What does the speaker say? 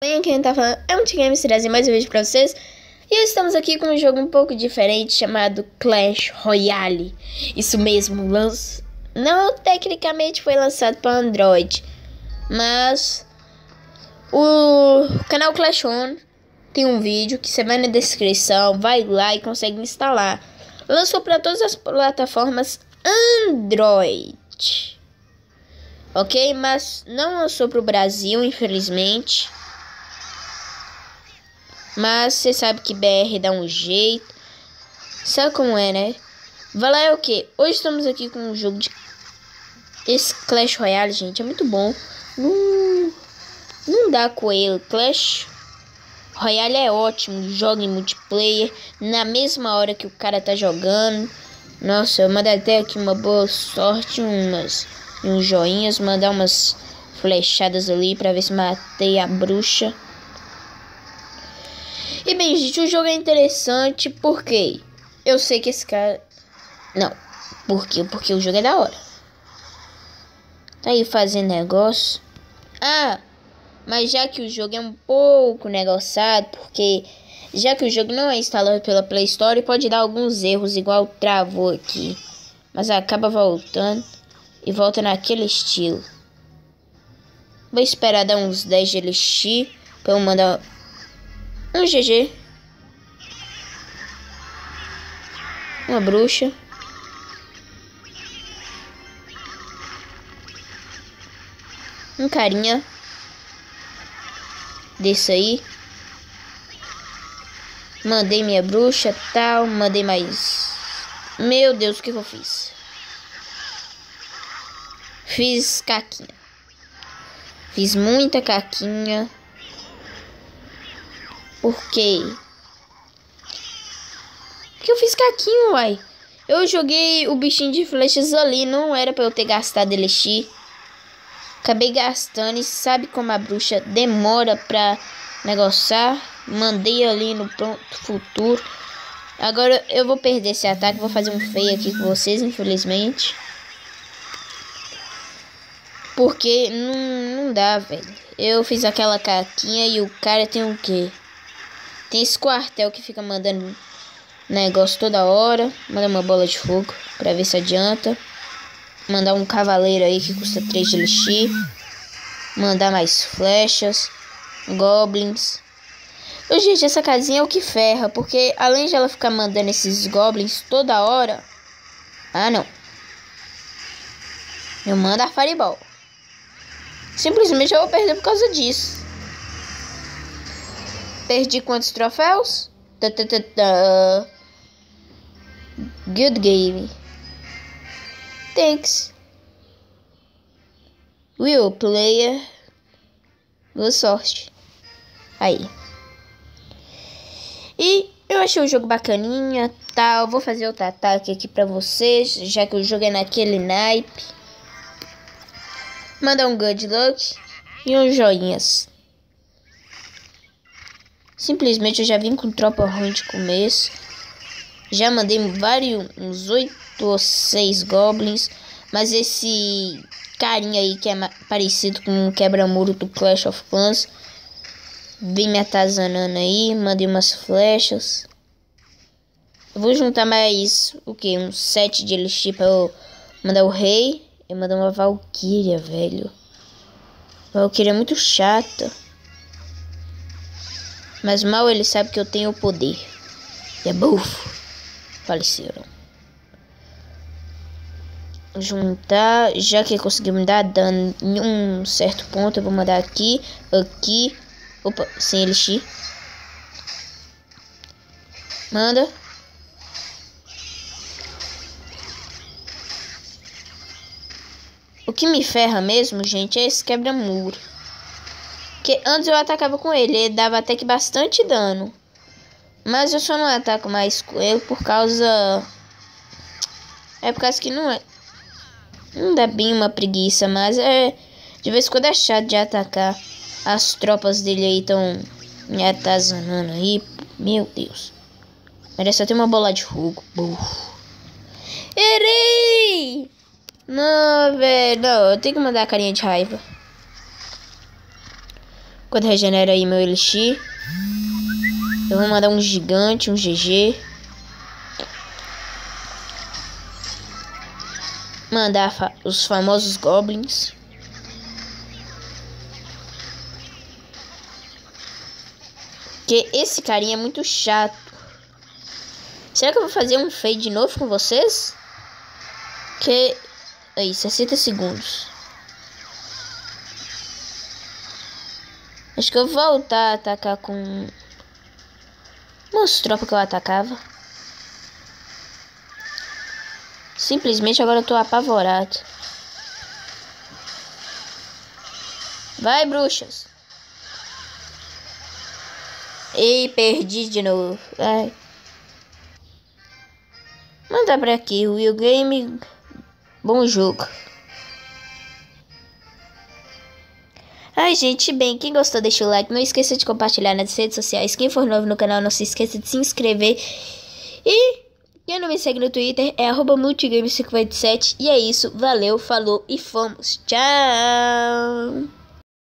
Bem, quem tá falando é um Games trazer mais um vídeo pra vocês. E estamos aqui com um jogo um pouco diferente chamado Clash Royale. Isso mesmo, não tecnicamente foi lançado para Android, mas o canal Clash On tem um vídeo que você vai na descrição, vai lá e consegue instalar. Lançou para todas as plataformas Android, ok? Mas não lançou para o Brasil, infelizmente. Mas você sabe que BR dá um jeito. Sabe como é, né? Vai lá, é o que? Hoje estamos aqui com um jogo de... Esse Clash Royale, gente, é muito bom. Não dá coelho. Clash Royale é ótimo. Joga em multiplayer na mesma hora que o cara tá jogando. Nossa, eu mandei até aqui uma boa sorte, uns joinhas, mandar umas flechadas ali pra ver se matei a bruxa. E bem, gente, o jogo é interessante porque eu sei que esse cara... Não, porque o jogo é da hora. Tá aí fazendo negócio. Ah, mas já que o jogo é um pouco negociado, porque já que o jogo não é instalado pela Play Store, pode dar alguns erros, igual travou aqui. Mas acaba voltando e volta naquele estilo. Vou esperar dar uns 10 de elixir pra eu mandar... um GG. Uma bruxa. Um carinha. Desse aí. Mandei minha bruxa, tal. Mandei mais. Meu Deus, o que eu fiz? Fiz caquinha. Fiz muita caquinha. Por quê? Porque eu fiz caquinho, uai. Eu joguei o bichinho de flechas ali. Não era pra eu ter gastado elixir. Acabei gastando. E sabe como a bruxa demora pra negociar? Mandei ali no pronto futuro. Agora eu vou perder esse ataque. Vou fazer um feio aqui com vocês, infelizmente. Porque não dá, velho. Eu fiz aquela caquinha e o cara tem o quê? Tem esse quartel que fica mandando negócio toda hora. Manda uma bola de fogo pra ver se adianta. Mandar um cavaleiro aí que custa 3 de elixir. Mandar mais flechas. Goblins. E, gente, essa casinha é o que ferra. Porque além de ela ficar mandando esses goblins toda hora. Ah, não. Eu mando a fireball. Simplesmente eu vou perder por causa disso. Perdi quantos troféus? Good game. Thanks. Will player. Boa sorte. Aí. E eu achei o jogo bacaninha, tal. Vou fazer outro ataque aqui pra vocês, já que o jogo é naquele naipe. Mandar um good luck e uns joinhas. Simplesmente eu já vim com tropa ruim de começo. Já mandei uns 8 ou 6 goblins. Mas esse carinha aí que é parecido com um quebra-muro do Clash of Clans vem me atazanando aí. Mandei umas flechas. Eu vou juntar mais o que? Uns 7 de elixir pra eu mandar o rei. E mandar uma Valkyria, velho. Valkyria é muito chata. Mas mal ele sabe que eu tenho o poder. E é bufo. Faleceram. Juntar. Já que conseguiu me dar dano em um certo ponto, eu vou mandar aqui. Aqui. Opa, sem elixir. Manda. O que me ferra mesmo, gente, é esse quebra-muro. Porque antes eu atacava com ele dava até que bastante dano. Mas eu só não ataco mais com ele por causa... É por causa que não é... Não dá bem uma preguiça, mas é... De vez em quando é chato de atacar. As tropas dele aí estão me atazanando aí. Meu Deus. Merece até uma bola de fogo. Errei! Não, velho. Não, eu tenho que mandar a carinha de raiva. Quando regenera aí meu elixir. Eu vou mandar um gigante, um GG. Mandar os famosos goblins. Porque esse carinha é muito chato. Será que eu vou fazer um fade de novo com vocês? Que... Aí, 60 segundos. Acho que eu vou voltar a atacar com... umas tropas que eu atacava. Simplesmente agora eu tô apavorado. Vai, bruxas. Ei, perdi de novo. Ai. Manda pra aqui, Will Game. Bom jogo. Ai, gente, bem, quem gostou deixa o like. Não esqueça de compartilhar nas redes sociais. Quem for novo no canal, não se esqueça de se inscrever. E quem não me segue no Twitter é @multigame527. E é isso, valeu, falou e fomos. Tchau!